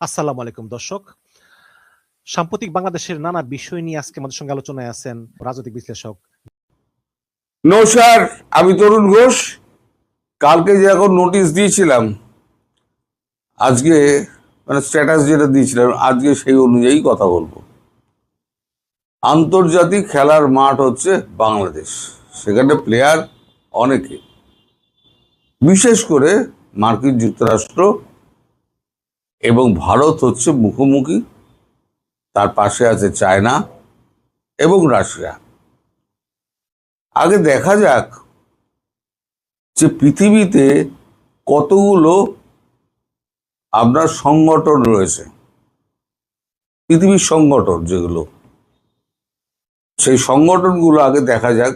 আসসালামু আলাইকুম দর্শক। সাম্প্রতিক বাংলাদেশের নানা বিষয় নিয়ে আজকে আমাদের সঙ্গে আলোচনায় আছেন রাজনৈতিক বিশ্লেষক। নমস্কার, আমি তরুণ ঘোষ। কালকে যে এখন নোটিশ দিয়েছিলাম, আজকে স্ট্যাটাস যেটা দিয়েছিলাম, আজকে সেই অনুযায়ী কথা বলবো। আন্তর্জাতিক খেলার মাঠ হচ্ছে বাংলাদেশ, সেখানে প্লেয়ার অনেকে, বিশেষ করে মার্কিন যুক্তরাষ্ট্র এবং ভারত হচ্ছে মুখোমুখি। তার পাশে আছে চায়না এবং রাশিয়া। আগে দেখা যাক যে পৃথিবীতে কতগুলো আপনার সংগঠন রয়েছে, পৃথিবীর সংগঠন যেগুলো, সেই সংগঠনগুলো আগে দেখা যাক,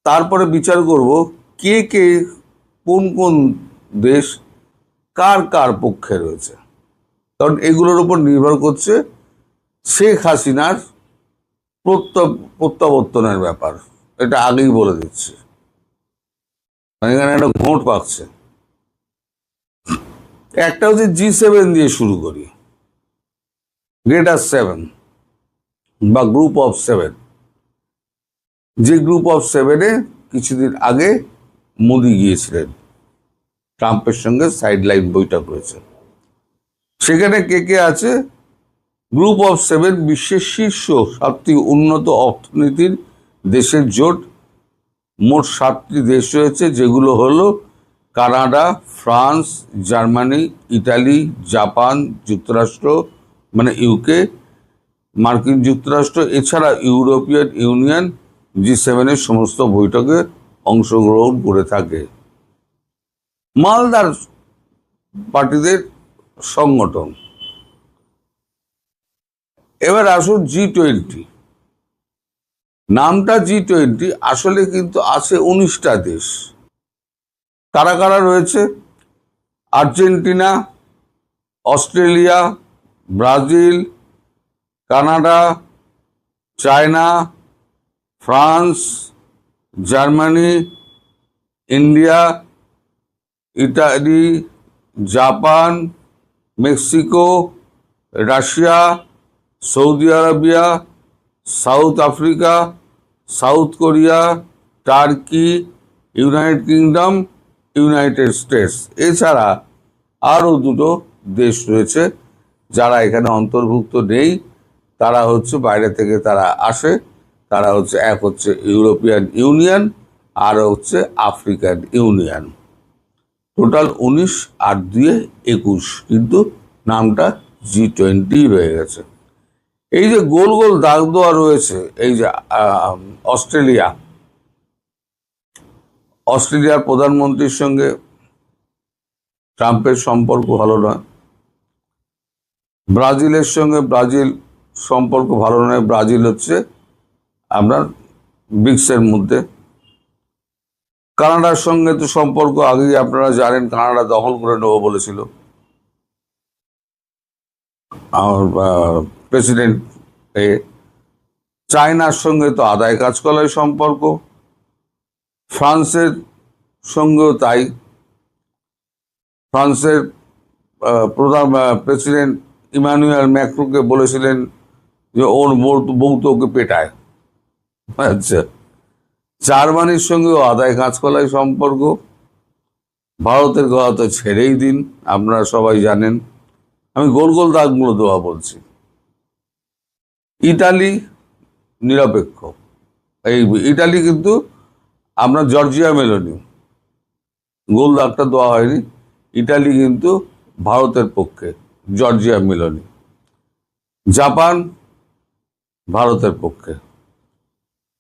তারপরে বিচার করব কে কে কোন কোন দেশ কার কার পক্ষে রয়েছে। কারণ এগুলোর উপর নির্ভর করছে শেখ হাসিনার প্রত্যাবর্তনের ব্যাপার। এটা আগেই বলে দিচ্ছি, এখানে একটা ঘোট পাকছে। একটা হচ্ছে G7 দিয়ে শুরু করি, গ্রেটার 7 বা গ্রুপ অফ 7। যে গ্রুপ অফ 7-এ কিছুদিন আগে মোদি গিয়েছিলেন, ট্রাম্পের সঙ্গে সাইডলাইন বৈঠক হয়েছে। সেখানে কে কে আছে? গ্রুপ অফ 7 বিশ্বের শীর্ষ 7টি উন্নত অর্থনীতির দেশের জোট। মোট 7টি দেশ রয়েছে, যেগুলো হলো Canada, France, Germany, Italy, Japan, যুক্তরাষ্ট্র মানে ইউকে, মার্কিন যুক্তরাষ্ট্র, এছাড়া ইউরোপিয়ান ইউনিয়ন G7-এর সমস্ত বৈঠকে অংশগ্রহণ করে থাকে। মালদার পার্টিদের সংগঠন। এবার আসুন G20। নামটা G20, আসলে কিন্তু আছে 19টা দেশ। কারা কারা রয়েছে? Argentina, Australia, Brazil, Canada, China, France, Germany, India, Italy, Japan, Mexico, Russia, Saudi Arabia, south Africa, south Korea, turkey, United kingdom, United states. এছাড়া আরও দুটো দেশ রয়েছে যারা এখানে অন্তর্ভুক্ত নেই। তারা হচ্ছে বাইরে থেকে তারা আসে। তারা হচ্ছে, এক হচ্ছে ইউরোপিয়ান ইউনিয়ন, আর হচ্ছে আফ্রিকান ইউনিয়ন। টোটাল 19 আর 2 21, কিন্তু নামটা G20 রয়ে গেছে। এই যে গোল গোল দাগ দেওয়া রয়েছে, এই যে অস্ট্রেলিয়ার প্রধানমন্ত্রীর সঙ্গে ট্রাম্পের সম্পর্ক ভালো নয়। ব্রাজিলের সঙ্গে সম্পর্ক ভালো নয়। ব্রাজিল হচ্ছে আপনার ব্রিক্সের মধ্যে। কানাডার সঙ্গে তো সম্পর্ক আগেই আপনারা জানেন, কানাডা দখল করে নেবো বলেছিল আমার প্রেসিডেন্ট। চায়নার সঙ্গে তো আদায় কাজকলায় সম্পর্ক, ফ্রান্সের সঙ্গেও তাই। ফ্রান্সের প্রেসিডেন্ট ইমানুয়েল ম্যাক্রোকে বলেছিলেন যে ওর বউ তো ওকে পেটায়। আচ্ছা, জার্মানির সঙ্গেও আদায় কাজকলায় সম্পর্ক। ভারতের কথা তো ছেড়েই দিন, আপনারা সবাই জানেন। আমি গোল গোল দাগগুলো দেওয়া বলছি। ইতালি নিরপেক্ষ। এই ইটালি কিন্তু আপনার জর্জিয়া মেলোনি, গোল দাগটা দেওয়া হয়নি। ইটালি কিন্তু ভারতের পক্ষে, জর্জিয়া মেলোনি। জাপান ভারতের পক্ষে।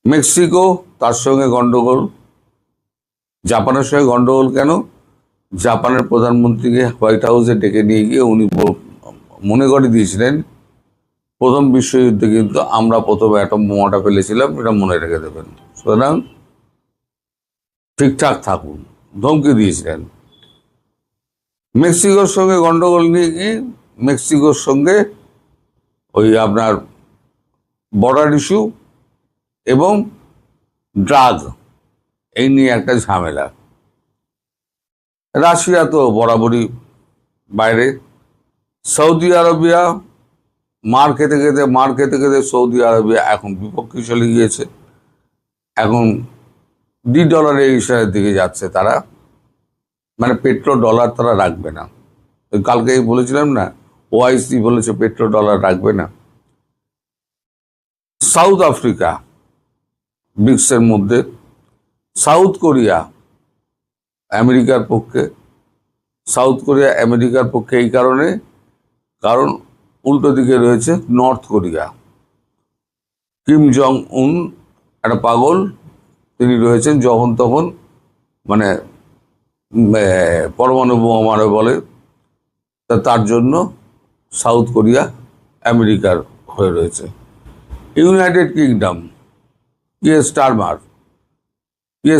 মেক্সিকো, তার সঙ্গে গন্ডগোল। জাপানের সঙ্গে গন্ডগোল কেন? জাপানের প্রধানমন্ত্রীকে হোয়াইট হাউসে ডেকে নিয়ে গিয়ে উনি মনে করে দিয়েছিলেন প্রথম বিশ্বযুদ্ধে কিন্তু আমরা প্রথমে অ্যাটম বোমাটা ফেলেছিলাম, এটা মনে রেখে দেবেন, সুতরাং ঠিকঠাক থাকুন, ধমকি দিয়েছিলেন। মেক্সিকোর সঙ্গে গন্ডগোল নিয়ে কি, মেক্সিকোর সঙ্গে ওই আপনার বর্ডার ইস্যু এবং ড্রাগ, এই নিয়ে একটা ঝামেলা। রাশিয়া তো বরাবরই বাইরে, সৌদি আরবিয়া মার খেতে খেতে সৌদি আরবিয়া এখন বিপক্ষে চলে গিয়েছে। এখন $ডলারের দিকে যাচ্ছে তারা, মানে পেট্রো ডলার তারা রাখবে না। কালকেই বলেছিলাম না, ওআইসি বলেছে পেট্রো ডলার রাখবে না। সাউথ আফ্রিকা ব্রিক্সের মধ্যে, সাউথ কোরিয়া আমেরিকার পক্ষে। সাউথ কোরিয়া আমেরিকার পক্ষে এই কারণ উল্টো দিকে রয়েছে নর্থ কোরিয়া। কিম জং উন একটা পাগল, তিনি রয়েছেন যখন তখন মানে পরমাণু বোমা মারে বলে, তার জন্য সাউথ কোরিয়া আমেরিকার হয়ে রয়েছে। ইউনাইটেড কিংডম,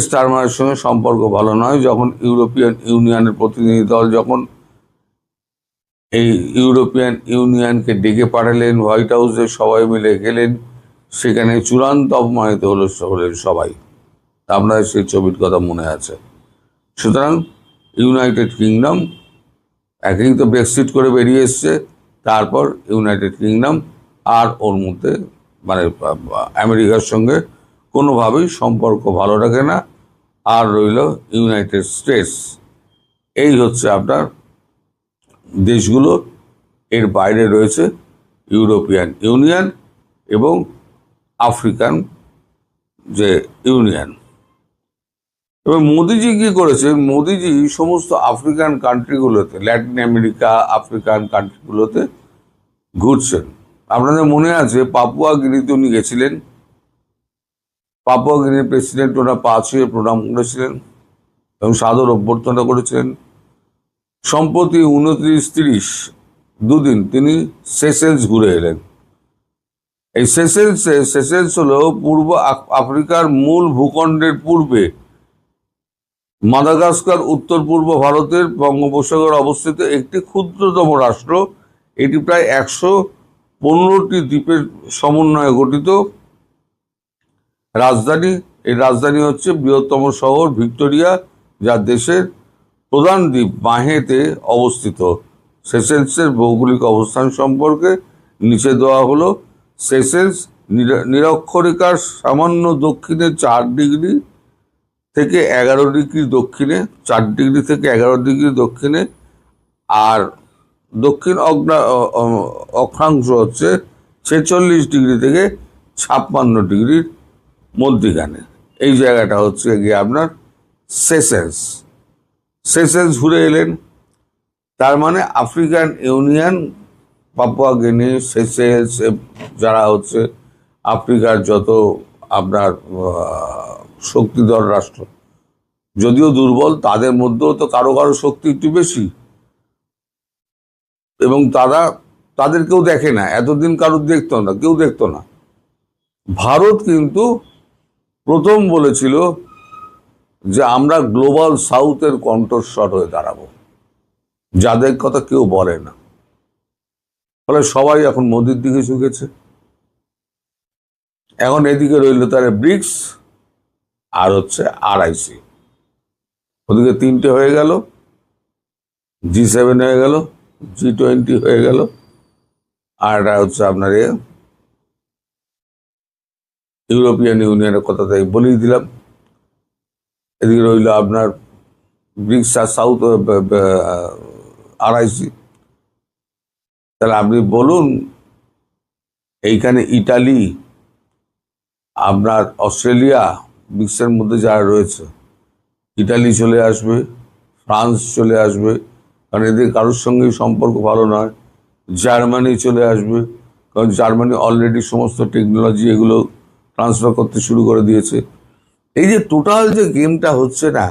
স্টারমারের সঙ্গে সম্পর্ক ভালো নয়। যখন ইউরোপিয়ান ইউনিয়নের প্রতিনিধি দল যখন এই ইউরোপিয়ান ইউনিয়নকে ডেকে পাঠালেন, হোয়াইট হাউসে সবাই মিলে গেলেন, সেখানে চূড়ান্ত অপমানিত হলেন সবাই। আপনার সেই ছবির কথা মনে আছে। সুতরাং ইউনাইটেড কিংডম একেই তো ব্রেক্সিট করে বেরিয়ে এসছে, তারপর ইউনাইটেড কিংডম আর ওর মধ্যে মানে আমেরিকার সঙ্গে কোনোভাবেই সম্পর্ক ভালো রাখে না। আর রইল ইউনাইটেড স্টেটস। এই হচ্ছে আপনার দেশগুলো। এর বাইরে রয়েছে ইউরোপিয়ান ইউনিয়ন এবং আফ্রিকান যে ইউনিয়ন। এবার মোদিজি কি করেছে, মোদিজি সমস্ত আফ্রিকান কান্ট্রিগুলোতে, ল্যাটিন আমেরিকা আফ্রিকান কান্ট্রিগুলোতে ঘুরছেন। আপনাদের মনে আছে পাপুয়া গিনিতে উনি গেছিলেন, পাপুয়া গিনির প্রেসিডেন্ট ওনার পা ছুঁয়ে প্রণাম করেছিলেন এবং সাদর অভ্যর্থনা করেছিলেন। সম্প্রতি 29-30 দুদিন তিনি সেশেলস ঘুরে এলেন। এই সেশেলস হলো পূর্ব আফ্রিকার মূল ভূখণ্ডের পূর্বে মাদাগাস্কার উত্তর পূর্ব ভারতের বঙ্গোপসাগরে অবস্থিত একটি ক্ষুদ্রতম রাষ্ট্র। এটি প্রায় 115টি দ্বীপের সমন্বয়ে গঠিত। এই রাজধানী হচ্ছে বৃহত্তম শহর ভিক্টোরিয়া, যা দেশের প্রধান দ্বীপ মাহেতে অবস্থিত। সেশেলসের ভৌগোলিক অবস্থান সম্পর্কে নিচে দেওয়া হলো। সেশেলস নিরক্ষরেখার সামান্য দক্ষিণে 4 ডিগ্রি থেকে 11 ডিগ্রি দক্ষিণে, 4 ডিগ্রি থেকে 11 ডিগ্রি দক্ষিণে, আর দক্ষিণ অক্ষাংশ হচ্ছে 46 ডিগ্রি থেকে 56 ডিগ্রির মধ্যিখানে। এই জায়গাটা হচ্ছে গিয়ে আপনার সেশেলস ঘুরে এলেন। তার মানে আফ্রিকান ইউনিয়ন, পাপুয়া গিনি, সেশেলস, যারা হচ্ছে আফ্রিকার যত আপনার শক্তিধর রাষ্ট্র, যদিও দুর্বল, তাদের মধ্যেও তো কারো কারো শক্তি একটু বেশি, এবং তাদের কেউ দেখে না। এতদিন কারোর কেউ দেখতো না। ভারত কিন্তু প্রথম বলেছিল যে আমরা গ্লোবাল সাউথের কণ্ঠস্বর হয়ে দাঁড়াবো, যাদের কথা কেউ বলে না। ফলে সবাই এখন মোদির দিকে ঝুঁকেছে। এখন এদিকে রইল তার ব্রিক্স আর হচ্ছে RIC। ওদিকে 3টে হয়ে গেল, G7 হয়ে গেল, G20 হয়ে গেল, আর এটা হচ্ছে আপনার ইউরোপিয়ান ইউনিয়নের কথা তাই বলেই দিলাম। এদিকে রইল আপনার ব্রিক্স আর সাউথ RIC। তাহলে আপনি বলুন, এইখানে ইটালি, আপনার অস্ট্রেলিয়া ব্রিক্সের মধ্যে যারা রয়েছে, ইটালি চলে আসবে, ফ্রান্স চলে আসবে, কারণ এদের কারোর সঙ্গেই সম্পর্ক ভালো নয়। জার্মানি চলে আসবে, কারণ জার্মানি অলরেডি সমস্ত টেকনোলজি এগুলো ট্রান্সফার করতে শুরু করে দিয়েছে। এই যে টোটাল যে গেমটা হচ্ছে না,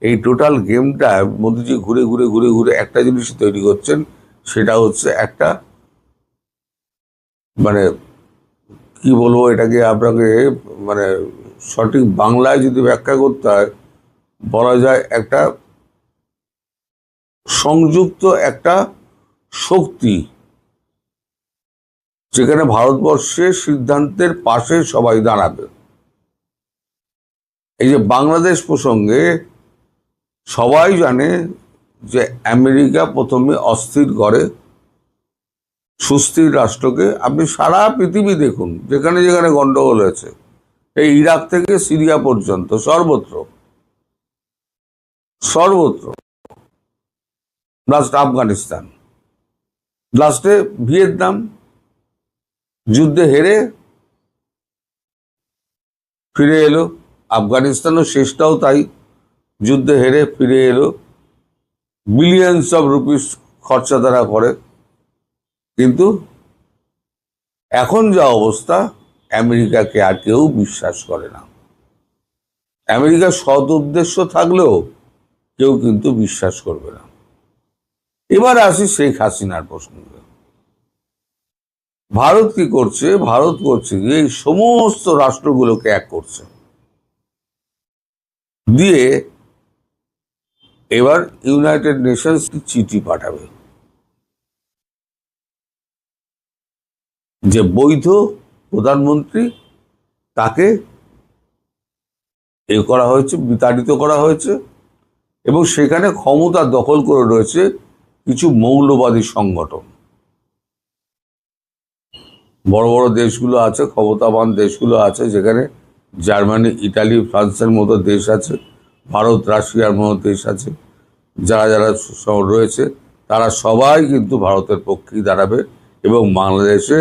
এই টোটাল গেমটা মোদিজি ঘুরে ঘুরে ঘুরে ঘুরে একটা জিনিস তৈরি করছেন, সেটা হচ্ছে একটা মানে কি বলবো এটাকে আপনাকে, মানে সঠিক বাংলায় যদি ব্যাখ্যা করতে হয়, বলা যায় একটা সংযুক্ত একটা শক্তি, যেখানে ভারতবর্ষের সিদ্ধান্তের পাশে সবাই দাঁড়াবে। এই যে বাংলাদেশ প্রসঙ্গে সবাই জানে যে আমেরিকা প্রথমে অস্থির করে সুস্থির রাষ্ট্রকে আপনি সারা পৃথিবী দেখুন, যেখানে যেখানে গন্ডগোল হয়েছে, এই ইরাক থেকে সিরিয়া পর্যন্ত সর্বত্র সর্বত্র, লাস্ট আফগানিস্তান, লাস্টে ভিয়েতনাম যুদ্ধে হেরে ফিরে এলো, আফগানিস্তানও শেষটাও তাই, যুদ্ধে হেরে ফিরে এলো, বিলিয়ন্স অফ রুপিস খরচা তারা করে। কিন্তু এখন যা অবস্থা, আমেরিকাকে আর কেউ বিশ্বাস করে না। আমেরিকার সৎ উদ্দেশ্য থাকলেও কেউ কিন্তু বিশ্বাস করবে না। এবার আসি শেখ হাসিনার প্রসঙ্গে। ভারত কি করছে? ভারত করছে যে এই সমস্ত রাষ্ট্রগুলোকে এক করছে, দিয়ে এবার ইউনাইটেড নেশনস চিঠি পাঠাবে যে বৈধ প্রধানমন্ত্রী তাকে করা হয়েছে, বিতাড়িত করা হয়েছে, এবং সেখানে ক্ষমতা দখল করে রয়েছে কিছু মৌলবাদী সংগঠন। বড় বড় দেশগুলো আছে, ক্ষমতাবান দেশগুলো আছে, যেখানে জার্মানি, ইটালি, ফ্রান্সের মতো দেশ আছে, ভারত, রাশিয়ার মতো দেশ আছে, যারা যারা রয়েছে তারা সবাই কিন্তু ভারতের পক্ষেই দাঁড়াবে এবং বাংলাদেশে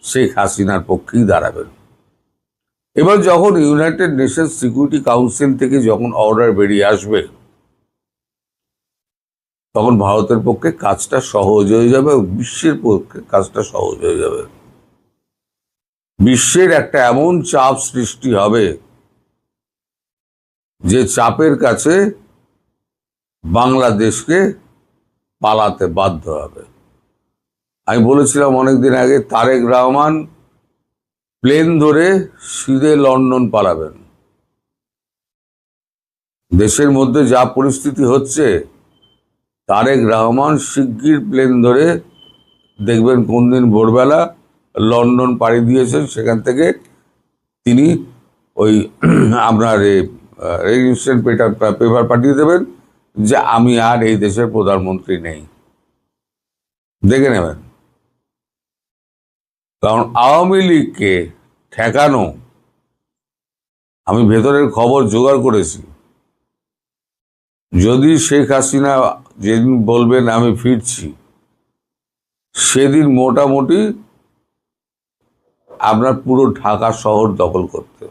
শেখ হাসিনার পক্ষেই দাঁড়াবেন। এবার যখন ইউনাইটেড নেশনস সিকিউরিটি কাউন্সিল থেকে যখন অর্ডার বেরিয়ে আসবে, তখন ভারতের পক্ষে কাজটা সহজ হয়ে যাবে, বিশ্বের পক্ষে কাজটা সহজ হয়ে যাবে। বিশ্বের একটা এমন চাপ সৃষ্টি হবে যে চাপের কাছে বাংলাদেশকে পালাতে বাধ্য হবে। আমি বলেছিলাম অনেকদিন আগে, তারেক রহমান প্লেন ধরে সিধে লন্ডন পালাবেন। দেশের মধ্যে যা পরিস্থিতি হচ্ছে, তারেক রহমান শিগগির প্লেন ধরে দেখবেন কোন দিন ভোরবেলা লন্ডন পাড়ি দিয়েছেন, সেখান থেকে তিনি ওই আপনার রেজিস্ট্রেশন পেপার পাঠিয়ে দেবেন যে আমি আর এই দেশের প্রধানমন্ত্রী নেই, দেখে নেবেন। কারণ আওয়ামী লীগকে ঠেকানো, আমি ভেতরের খবর জোগাড় করেছি, যদি শেখ হাসিনা যেদিন বলবেন আমি ফিরছি, সেদিন মোটামুটি আপনার পুরো ঢাকা শহর দখল করতে,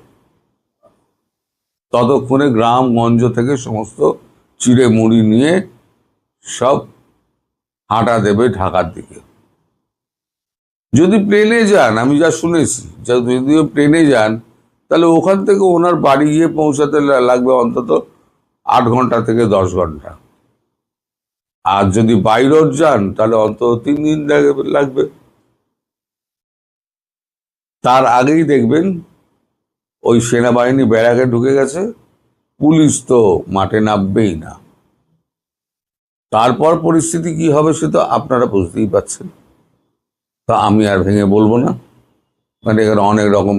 ততক্ষণে গ্রামগঞ্জ থেকে সমস্ত চিড়ে মুড়ি নিয়ে সব হাঁটা দেবে ঢাকার দিকে। যদি প্লেনে যান, আমি যা শুনেছি, যদিও প্লেনে যান, তাহলে ওখান থেকে ওনার বাড়ি গিয়ে পৌঁছাতে লাগবে অন্তত 8 ঘন্টা থেকে 10 ঘন্টা। আর যদি বাই রোড যান, তাহলে অন্তত 3 দিন লাগবে। তার আগেই দেখবেন ওই সেনাবাহিনী ব্যারাকে ঢুকে গেছে, পুলিশ তো মাঠে নামবেই না। তারপর পরিস্থিতি কি হবে সে তো আপনারা বুঝতেই পারছেন, তা আমি আর ভেঙে বলবো না, মানে এখানে অনেক রকম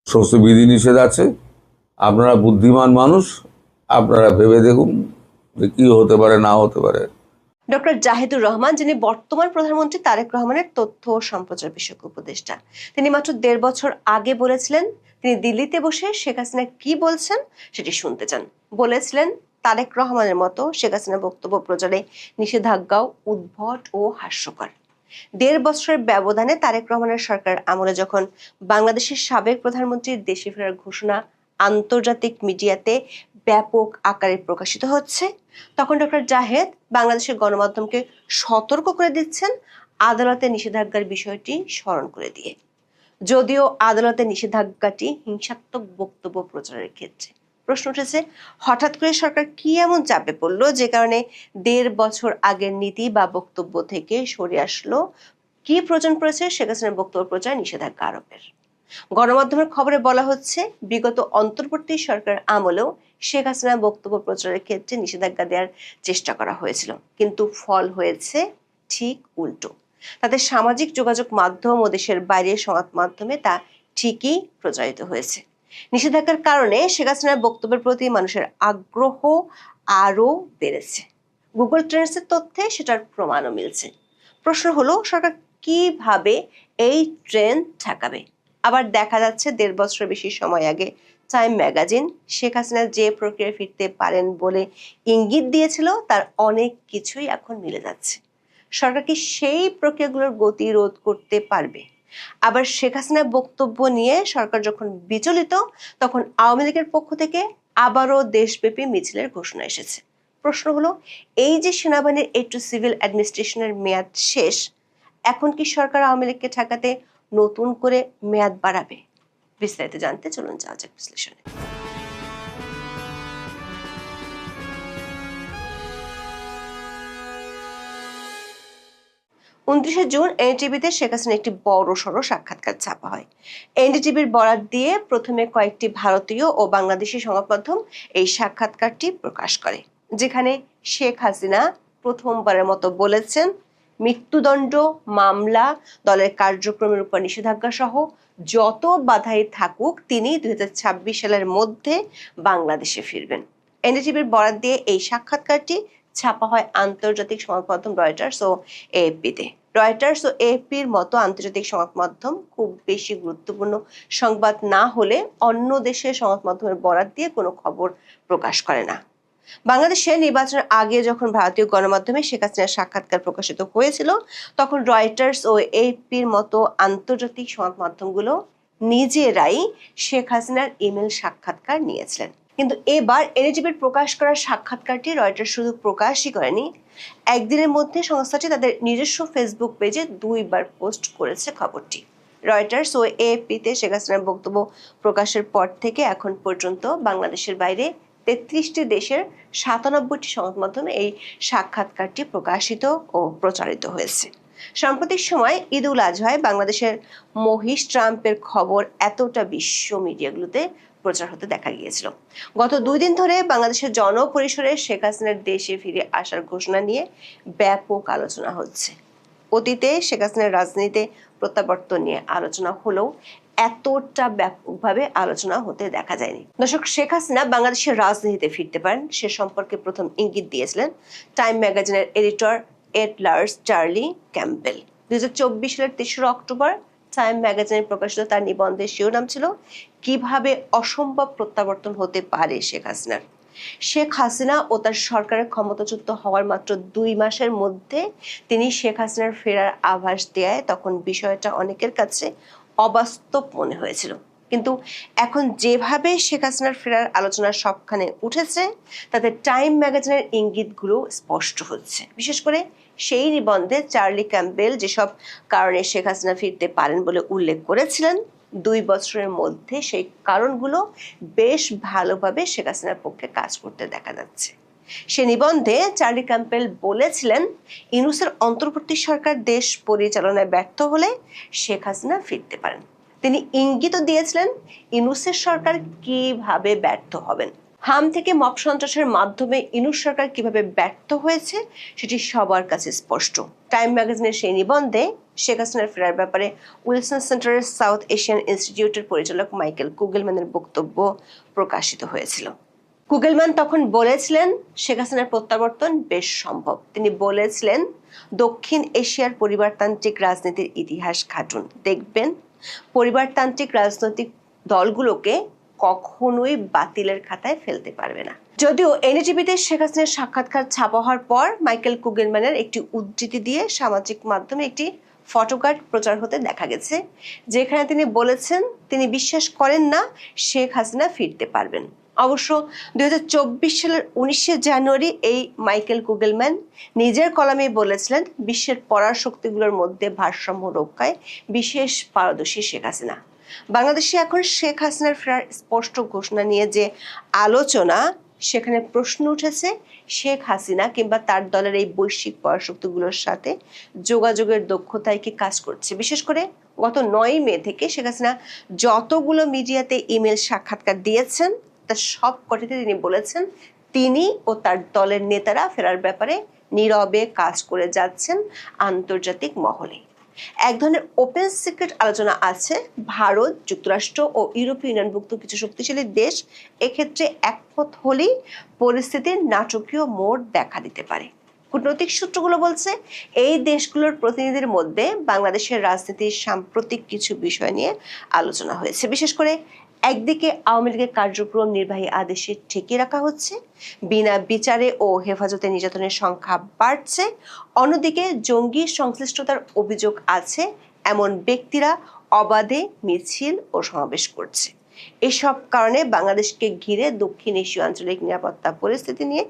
সমস্ত বিধিনিষেধ আছে। আপনারা বুদ্ধিমান মানুষ, আপনারা ভেবে দেখুন যে কি হতে পারে না হতে পারে। ডক্টর জাহিদুর রহমান, যিনি বর্তমান প্রধানমন্ত্রী তারেক রহমানের তথ্য ও সম্প্রচার বিষয়ক উপদেষ্টা, তিনি মাত্র 1.5 বছর আগে বলেছিলেন তিনি দিল্লিতে বসে শেখ হাসিনা কি বলছেন সেটি শুনতে চান। বলেছিলেন তারেক রহমানের মতো শেখ হাসিনার বক্তব্য প্রচারে নিষেধাজ্ঞাও উদ্ভট ও হাস্যকর। 1.5 বছরের ব্যবধানে তারেক রহমানের সরকার আমলে যখন বাংলাদেশের সাবেক প্রধানমন্ত্রীর দেশে ফেরার ঘোষণা আন্তর্জাতিক মিডিয়াতে ব্যাপক আকারে প্রকাশিত হচ্ছে, তখন ডক্টর জাহেদ বাংলাদেশের গণমাধ্যমকে সতর্ক করে দিচ্ছেন আদালতের নিষেধাজ্ঞার বিষয়টি স্মরণ করে দিয়ে। যদিও আদালতের নিষেধাজ্ঞাটি হিংসাত্মক বক্তব্য প্রচারের ক্ষেত্রে। প্রশ্ন উঠেছে, হঠাৎ করে সরকার কি এমন চাপে পড়লো যে কারণে 1.5 বছর আগের নীতি বা বক্তব্য থেকে সরে আসলো? কি প্রয়োজন পড়েছে শেখ হাসিনার বক্তব্য প্রচার নিষেধাজ্ঞা আরোপের? গণমাধ্যমের খবরে বলা হচ্ছে, বিগত অন্তর্বর্তী সরকার আমলেও শেখ হাসিনার বক্তব্য প্রচারের ক্ষেত্রে নিষেধাজ্ঞা দেওয়ার চেষ্টা করা হয়েছিল, কিন্তু ফল হয়েছে ঠিক উল্টো। তাদের সামাজিক যোগাযোগ মাধ্যম ও দেশের বাইরের সংবাদ মাধ্যমে তা ঠিকই প্রচারিত হয়েছে। নিষেধাজ্ঞার কারণে শেখ হাসিনার বক্তব্যের প্রতি মানুষের আগ্রহ আরো বেড়েছে। গুগল ট্রেন্ডসের তথ্যে সেটার প্রমাণও মিলছে। প্রশ্ন হলো সরকার কিভাবে এই ট্রেন ঠেকাবে। আবার দেখা যাচ্ছে 1.5 বছরের বেশি সময় আগে টাইম ম্যাগাজিন শেখ হাসিনা যে প্রক্রিয়া ফিরতে পারেন বলে ইঙ্গিত দিয়েছিল তার অনেক কিছুই এখন মিলে যাচ্ছে। সরকার কি সেই প্রক্রিয়াগুলোর গতি রোধ করতে পারবে? আবার শেখ হাসিনার বক্তব্য নিয়ে সরকার যখন বিচলিত তখন আওয়ামী লীগের পক্ষ থেকে আবারও দেশব্যাপী মিছিলের ঘোষণা এসেছে। প্রশ্ন হলো, এই যে সেনাবাহিনীর একটু সিভিল অ্যাডমিনিস্ট্রেশনের মেয়াদ শেষ, এখন কি সরকার আওয়ামী লীগকে ঠেকাতে নতুন করে মেয়াদ বাড়াবে? বিস্তারিত জানতে চলুন যাওয়া যাক বিশ্লেষণে। 29 জুন এনডিটিভিতে শেখ হাসিনা একটি বড় সড়ো সাক্ষাৎকার ছাপা হয়। এনডিটিভির বরাত দিয়ে প্রথমে কয়েকটি ভারতীয় ও বাংলাদেশি সংবাদ মাধ্যম এই সাক্ষাৎকারটি প্রকাশ করে, যেখানে শেখ হাসিনা প্রথমবারের মতো বলেছেন মৃত্যুদণ্ড, মামলা, দলের কার্যক্রমের উপর নিষেধাজ্ঞা সহ যত বাধাই থাকুক তিনি 2026 সালের মধ্যে বাংলাদেশে ফিরবেন। এনডিটিভির বরাত দিয়ে এই সাক্ষাৎকারটি ছাপা হয় আন্তর্জাতিক সংবাদ মাধ্যম রয়টার্স ও এএফপিতে। রয়টার্স ও এএফপির মতো আন্তর্জাতিক সংবাদ মাধ্যম খুব বেশি গুরুত্বপূর্ণ সংবাদ না হলে অন্য দেশের সংবাদ মাধ্যমের বরাত দিয়ে কোনো খবর প্রকাশ করে না। বাংলাদেশে নির্বাচনের আগে যখন ভারতীয় গণমাধ্যমে শেখ হাসিনার সাক্ষাৎকার প্রকাশিত হয়েছিল তখন রয়টার্স ও এএফপির মতো আন্তর্জাতিক সংবাদ মাধ্যমগুলো নিজেরাই শেখ হাসিনার ইমেল সাক্ষাৎকার নিয়েছিলেন। কিন্তু এবার এনডিটিভির প্রকাশ করা সাক্ষাৎকারটি রয়টার্স শুধু প্রকাশই করেনি, একদিনের মধ্যে সংস্থাটি তাদের নিজস্ব ফেসবুক পেজে 2 বার পোস্ট করেছে খবরটি। রয়টার্স ও এএফপিতে শেখ হাসিনার বক্তব্য প্রকাশের পর থেকে এখন পর্যন্ত বাংলাদেশের বাইরে 33টি দেশের 97টি সংবাদ মাধ্যমে এই সাক্ষাৎকারটি প্রকাশিত ও প্রচারিত হয়েছে। সাম্প্রতিক সময় ঈদ উল আজহায় বাংলাদেশের মহিষ ট্রাম্পের খবর এতটা বিশ্ব মিডিয়াগুলোতে প্রচার হতে দেখা গিয়েছিল। গত 2 দিন ধরে বাংলাদেশের জনপরিসরে শেখ হাসিনার দেশে ফিরে আসার ঘোষণা নিয়ে ব্যাপক আলোচনা হচ্ছে। অতীতে শেখ হাসিনার রাজনীতিতে প্রত্যাবর্তন নিয়ে আলোচনা হলেও এতটা ব্যাপকভাবে আলোচনা হতে দেখা যায়নি। দর্শক, শেখ হাসিনা বাংলাদেশের রাজনীতিতে ফিরতে পারেন সে সম্পর্কে প্রথম ইঙ্গিত দিয়েছিলেন টাইম ম্যাগাজিনের এডিটর এড লার্স চার্লি ক্যাম্পবেল। 2024 সালের 3রা অক্টোবর টাইম ম্যাগাজিনে প্রকাশিত তার নিবন্ধের শিরোনাম ছিল কিভাবে অসম্ভব প্রত্যাবর্তন হতে পারে শেখ হাসিনার। শেখ হাসিনা ও তার সরকারের ক্ষমতাচ্যুত হওয়ার মাত্র 2 মাসের মধ্যে তিনি শেখ হাসিনার ফেরার আভাস দেয় তখন বিষয়টা অনেকের কাছে অবাস্তব মনে হয়েছিল। কিন্তু এখন যেভাবে শেখ হাসিনার ফেরার আলোচনা সবখানে উঠেছে তাতে টাইম ম্যাগাজিনের ইঙ্গিতগুলো স্পষ্ট হচ্ছে। বিশেষ করে সেই নিবন্ধে চার্লি ক্যাম্পবেল যেসব কারণে শেখ হাসিনা ফিরতে পারেন বলে উল্লেখ করেছিলেন 2 বছরের মধ্যে সেই কারণগুলো বেশ ভালোভাবে শেখ হাসিনার পক্ষে কাজ করতে দেখা যাচ্ছে। সে নিবন্ধে চার্লি ক্যাম্পবেল বলেছিলেন ইউনূসের অন্তর্বর্তী সরকার দেশ পরিচালনায় ব্যর্থ হলে শেখ হাসিনা ফিরতে পারেন। তিনি ইঙ্গিতও দিয়েছিলেন ইউনূসের সরকার কিভাবে ব্যর্থ হবেন। হাম থেকে মব সন্ত্রাসের মাধ্যমে ইউনূস সরকার কিভাবে ব্যর্থ হয়েছে সেটি সবার কাছে স্পষ্ট। টাইম ম্যাগাজিনের সেই নিবন্ধে শেখ হাসিনার ফেরার ব্যাপারে উইলসন সেন্টারের সাউথ এশিয়ান ইনস্টিটিউটের পরিচালক মাইকেল কুগেলম্যানের বক্তব্য প্রকাশিত হয়েছিল। কুগেলম্যান তখন বলেছিলেন শেখ হাসিনার প্রত্যাবর্তন বেশ সম্ভব। তিনি বলেছিলেন দক্ষিণ এশিয়ার পরিবারতান্ত্রিক রাজনীতির ইতিহাস ঘাটুন, দেখবেন পরিবারতান্ত্রিক রাজনৈতিক দলগুলোকে কখনোই বাতিলের খাতায় ফেলতে পারবে না। যদিও এনডিটিভিতে শেখ হাসিনার সাক্ষাৎকার ছাপা হওয়ার পর মাইকেল কুগেলম্যানের একটি উদ্ধৃতি দিয়ে সামাজিক মাধ্যমে একটি ফটোকার্ড প্রচার হতে দেখা গেছে, যেখানে তিনি বলেছেন তিনি বিশ্বাস করেন না শেখ হাসিনা ফিরতে পারবেন। অবশ্য 2024 সালের 19 জানুয়ারি এই মাইকেল কুগেলম্যান নিজের কলামে বলেছিলেন বিশ্বের পরাশক্তিগুলোর মধ্যে ভারসাম্য রক্ষায় বিশেষ পারদর্শী শেখ হাসিনা। বাংলাদেশে এখন শেখ হাসিনার ফেরার স্পষ্ট ঘোষণা নিয়ে যে আলোচনা, সেখানে প্রশ্ন উঠেছে শেখ হাসিনা কিংবা তার দলের এই বৈশ্বিক পরাশক্তিগুলোর সাথে যোগাযোগের দক্ষতায় কি কাজ করছে। বিশেষ করে গত 9 মে থেকে শেখ হাসিনা যতগুলো মিডিয়াতে ইমেল সাক্ষাৎকার দিয়েছেন তার সব কটিতে তিনি বলেছেন তিনি ও তার দলের নেতারা ফেরার ব্যাপারে নীরবে কাজ করে যাচ্ছেন আন্তর্জাতিক মহলে। এক ধরনের ওপেন সিক্রেট আলোচনা আছে ভারত, যুক্তরাষ্ট্র ও ইউরোপীয় ইউনিয়নভুক্ত কিছু শক্তিশালী দেশ এক্ষেত্রে একমত হলেই পরিস্থিতির নাটকীয় মোড় দেখা দিতে পারে। কূটনৈতিক সূত্রগুলো বলছে এই দেশগুলোর প্রতিনিধিদের মধ্যে বাংলাদেশের রাজনীতির সাম্প্রতিক কিছু বিষয় নিয়ে আলোচনা হয়েছে। বিশেষ করে একদিকে আওয়ামী লীগের কার্যক্রম নির্বাহী আদেশে ঠেকিয়ে রাখা হচ্ছে, বিনা বিচারে ও হেফাজতে নির্যাতনের সংখ্যা বাড়ছে, অন্যদিকে জঙ্গি সংশ্লিষ্টতার অভিযোগ আছে এমন ব্যক্তিরা অবাধে মিছিল ও সমাবেশ করছে। এসব কারণে বাংলাদেশকে ঘিরে দক্ষিণ এশীয় আঞ্চলিক নিরাপত্তা পরিস্থিতি নিয়ে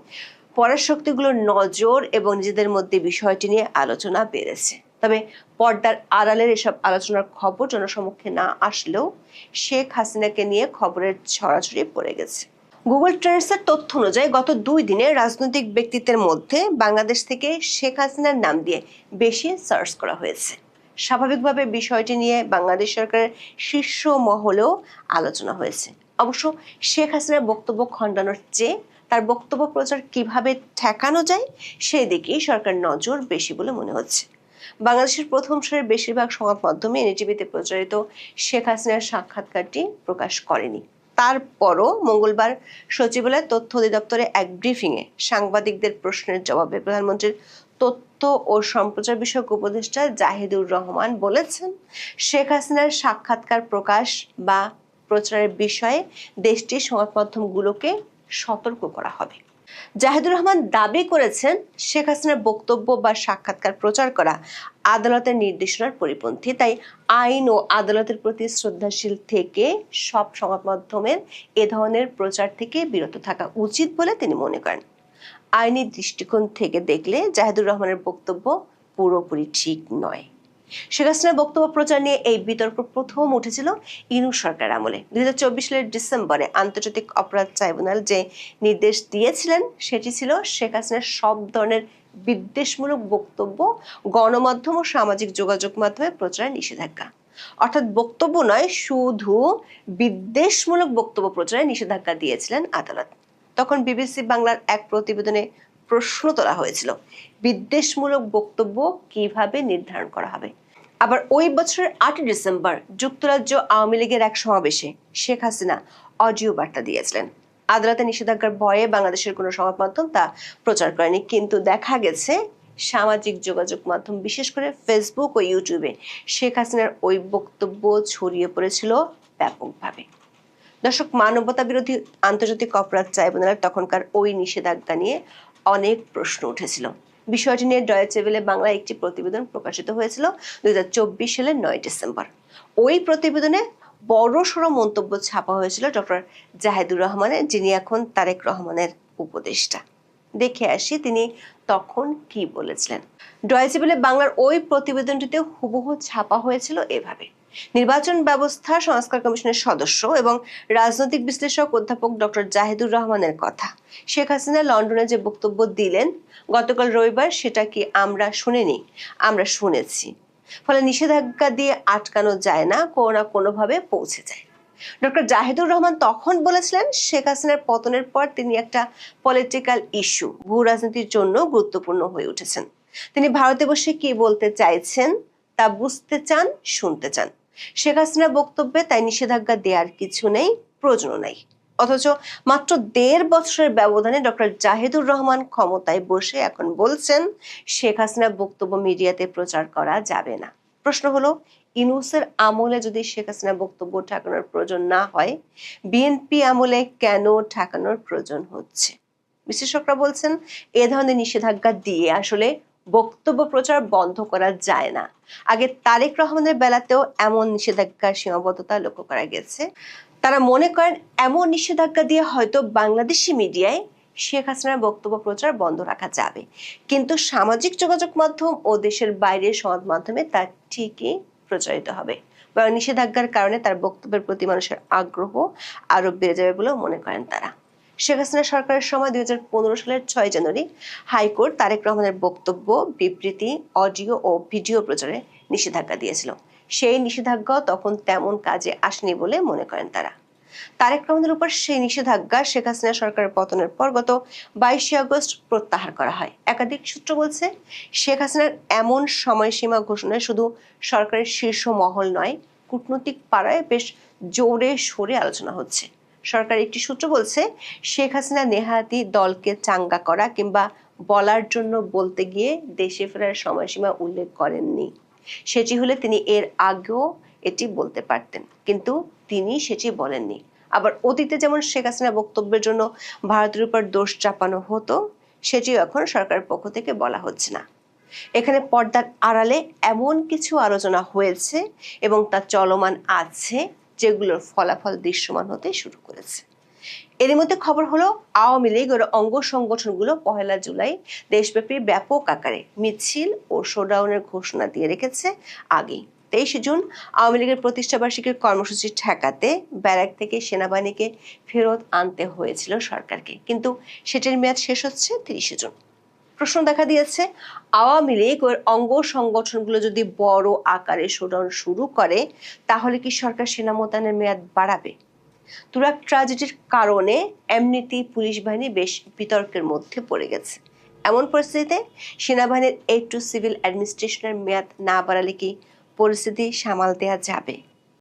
পরাশক্তিগুলোর নজর এবং নিজেদের মধ্যে বিষয়টি নিয়ে আলোচনা বেড়েছে। তবে পর্দার আড়ালের এসব আলোচনার খবর জনসমক্ষে না আসলেও শেখ হাসিনাকে নিয়ে খবরের ছড়াছড়ি পড়ে গেছে। গুগল ট্রেন্ডসের তথ্য অনুযায়ী গত 2 দিনে রাজনৈতিক ব্যক্তিত্বের মধ্যে বাংলাদেশ থেকে শেখ হাসিনার নাম দিয়ে বেশি সার্চ করা হয়েছে। স্বাভাবিকভাবে বিষয়টি নিয়ে বাংলাদেশ সরকারের শীর্ষ মহলেও আলোচনা হয়েছে। অবশ্য শেখ হাসিনার বক্তব্য খণ্ডানোর চেয়ে তার বক্তব্য প্রচার কিভাবে ঠেকানো যায় সেই দিকেই সরকার নজর বেশি বলে মনে হচ্ছে। বাংলাদেশের প্রথম সারির বেশিরভাগ সংবাদ মাধ্যমে এনটিভিতে প্রচারিত শেখ হাসিনার সাক্ষাৎকারটি প্রকাশ করেনি। তারপরও মঙ্গলবার সচিবালয় তথ্য অধিদপ্তরে এক ব্রিফিংয়ে সাংবাদিকদের প্রশ্নের জবাবে প্রধানমন্ত্রীর তথ্য ও সম্প্রচার বিষয়ক উপদেষ্টা জাহিদুর রহমান বলেছেন, শেখ হাসিনার সাক্ষাৎকার প্রকাশ বা প্রচারের বিষয়ে দেশটির সংবাদ মাধ্যমগুলোকে সতর্ক করা হবে। জাহিদুর রহমান দাবি করেছেন, শেখ হাসিনার বক্তব্য বা সাক্ষাৎকার প্রচার করা আদালতের নির্দেশনার পরিপন্থী, তাই আইন ও আদালতের প্রতি শ্রদ্ধাশীল থেকে সব সংবাদ মাধ্যমের এ ধরনের প্রচার থেকে বিরত থাকা উচিত বলে তিনি মনে করেন। আইনি দৃষ্টিকোণ থেকে দেখলে জাহিদুর রহমানের বক্তব্য পুরোপুরি ঠিক নয়। শেখ হাসিনার বক্তব্য প্রচার নিয়ে এই বিতর্ক প্রথম উঠেছিল ইনূস সরকার আমলে। 2024 সালের ডিসেম্বরে আন্তর্জাতিক অপরাধ ট্রাইব্যুনাল যে নির্দেশ দিয়েছিলেন সেটি ছিল শেখ হাসিনার সব ধরনের বিদ্বেষমূলক বক্তব্য গণমাধ্যম ও সামাজিক যোগাযোগ মাধ্যমে প্রচারের নিষেধাজ্ঞা। অর্থাৎ বক্তব্য নয়, শুধু বিদ্বেষমূলক বক্তব্য প্রচারে নিষেধাজ্ঞা দিয়েছিলেন আদালত। তখন বিবিসি বাংলার এক প্রতিবেদনে প্রশ্ন তোলা হয়েছিল, বিদ্বেষমূলক বক্তব্য কিভাবে নির্ধারণ করা হবে। আবার ওই বছরের 8 ডিসেম্বর যুক্তরাজ্য আওয়ামী লীগের এক সমাবেশে শেখ হাসিনা অডিও বার্তা দিয়েছিলেন। আদালতের নিষেধাজ্ঞার ভয়ে বাংলাদেশের কোনো সংবাদ মাধ্যম তা প্রচার করেনি, কিন্তু দেখা গেছে সামাজিক যোগাযোগ মাধ্যম বিশেষ করে ফেসবুক ও ইউটিউবে শেখ হাসিনার ওই বক্তব্য ছড়িয়ে পড়েছিল ব্যাপকভাবে। দর্শক, মানবতা বিরোধী আন্তর্জাতিক অপরাধ ট্রাইব্যুনালের তখনকার ওই নিষেধাজ্ঞা নিয়ে অনেক প্রশ্ন উঠেছিল। বিষয়টি নিয়ে ডয়েচে ভেলে বাংলায় একটি প্রতিবেদন প্রকাশিত হয়েছিল 2024 সালের 9 ডিসেম্বর। ওই প্রতিবেদনে বড়সড় মন্তব্য ছাপা হয়েছিল ডক্টর জাহিদুর রহমানের, যিনি এখন তারেক রহমানের উপদেষ্টা। দেখে আসি তিনি তখন কি বলেছিলেন। ডয়েচে ভেলে বাংলার ওই প্রতিবেদনটিতে হুবহু ছাপা হয়েছিল এভাবে: নির্বাচন ব্যবস্থা সংস্কার কমিশনের সদস্য এবং রাজনৈতিক বিশ্লেষক অধ্যাপক ডক্টর জাহিদুর রহমানের কথা, শেখ হাসিনা লন্ডনে যে বক্তব্য দিলেন গতকাল রবিবার, সেটা কি আমরা শুনিনি? আমরা শুনেছি। ফলে নিষেধাজ্ঞা দিয়ে আটকানো যায় না, কোনো না কোনোভাবে পৌঁছে যায়। ডক্টর জাহিদুর রহমান তখন বলেছিলেন, শেখ হাসিনার পতনের পর তিনি একটা পলিটিক্যাল ইস্যু, ভূ রাজনীতির জন্য গুরুত্বপূর্ণ হয়ে উঠেছেন। তিনি ভারতে বসে কি বলতে চাইছেন তা বুঝতে চান, শুনতে চান। শেখ হাসিনার বক্তব্যে তাই নিষেধাজ্ঞা দেওয়ার কিছু নেই, প্রয়োজন নাই। অথচ মাত্র 1.5 বছরের ব্যবধানে ডক্টর জাহিদুর রহমান ক্ষমতায় বসে এখন বলছেন শেখ হাসিনার বক্তব্য মিডিয়াতে প্রচার করা যাবে না। প্রশ্ন হলো, ইনূসের আমলে যদি শেখ হাসিনার বক্তব্য ঠেকানোর প্রয়োজন না হয়, বিএনপি আমলে কেন ঠেকানোর প্রয়োজন হচ্ছে? বিশেষজ্ঞরা বলছেন, এ ধরনের নিষেধাজ্ঞা দিয়ে আসলে বক্তব্য প্রচার বন্ধ করা যায় না। আগে তারেক রহমানের বেলাতেও এমন নিষেধাজ্ঞার সীমাবদ্ধতা লক্ষ্য করা গেছে। তারা মনে করেন এমন নিষেধাজ্ঞা দিয়ে হয়তো বাংলাদেশি মিডিয়ায় শেখ হাসিনার বক্তব্য প্রচার বন্ধ রাখা যাবে, কিন্তু সামাজিক যোগাযোগ মাধ্যম ও দেশের বাইরের সংবাদ মাধ্যমে তা ঠিকই প্রচারিত হবে। বা নিষেধাজ্ঞার কারণে তার বক্তব্যের প্রতি মানুষের আগ্রহ আরো বেড়ে যাবে বলেও মনে করেন তারা। শেখ হাসিনা সরকারের সময় 2015 সালের 6 জানুয়ারি হাইকোর্ট তারেক রহমানের বক্তব্য, বিবৃতি, অডিও ও ভিডিও প্রচারে নিষেধাজ্ঞা দিয়েছিল। সেই নিষেধাজ্ঞা তখন তেমন কাজে আসেনি বলে মনে করেন তারা। তারেক রহমানের উপর সেই নিষেধাজ্ঞা শেখ হাসিনা সরকারের পতনের পর গত 22 আগস্ট প্রত্যাহার করা হয়। একাধিক সূত্র বলছে, শেখ হাসিনার এমন সময়সীমা ঘোষণায় শুধু সরকারের শীর্ষ মহল নয়, কূটনৈতিক পাড়ায় বেশ জোরে সোরে আলোচনা হচ্ছে। সরকার একটি সূত্র বলছে, শেখ হাসিনা নেহাতি দলকে চাঙ্গা করা কিংবা বলার জন্য বলতে গিয়ে দেশে ফেরার সময়সীমা উল্লেখ করেননি। সেটি হলে তিনি এর আগেও এটি বলতে পারতেন, কিন্তু তিনি সেটি বলেননি। আবার অতীতে যেমন শেখ হাসিনা বক্তব্যের জন্য ভারতের উপর দোষ চাপানো হতো, সেটিও এখন সরকারের পক্ষ থেকে বলা হচ্ছে না। এখানে পর্দার আড়ালে এমন কিছু আলোচনা হয়েছে এবং তা চলমান আছে, যেগুলোর ফলাফল দৃশ্যমান হতে শুরু করেছে। এর মধ্যে খবর হলো, আওয়ামী লীগ ও অঙ্গ সংগঠনগুলো 1 জুলাই দেশব্যাপী ব্যাপক আকারে মিছিল ও শোডাউনের ঘোষণা দিয়ে রেখেছে আগেই। 23 জুন আওয়ামী লীগের প্রতিষ্ঠাবার্ষিকীর কর্মসূচি ঠেকাতে ব্যারাক থেকে সেনাবাহিনীকে ফেরত আনতে হয়েছিল সরকারকে, কিন্তু সেটির মেয়াদ শেষ হচ্ছে 30 জুন। প্রশ্ন দেখা দিয়েছে, আওয়ামী লীগ ও অঙ্গ সংগঠনগুলো যদি বড় আকারে শোডাউন শুরু করে, তাহলে কি সরকার সেনা মোতায়েনের মেয়াদ বাড়াবে? তুরাগ ট্র্যাজেডির কারণে এমনিতেই পুলিশ বাহিনী বেশ বিতর্কের মধ্যে পড়ে গেছে। এমন পরিস্থিতিতে সেনাবাহিনীর এইড টু সিভিল অ্যাডমিনিস্ট্রেশনের মেয়াদ না বাড়ালে কি পরিস্থিতি সামাল দেওয়া যাবে?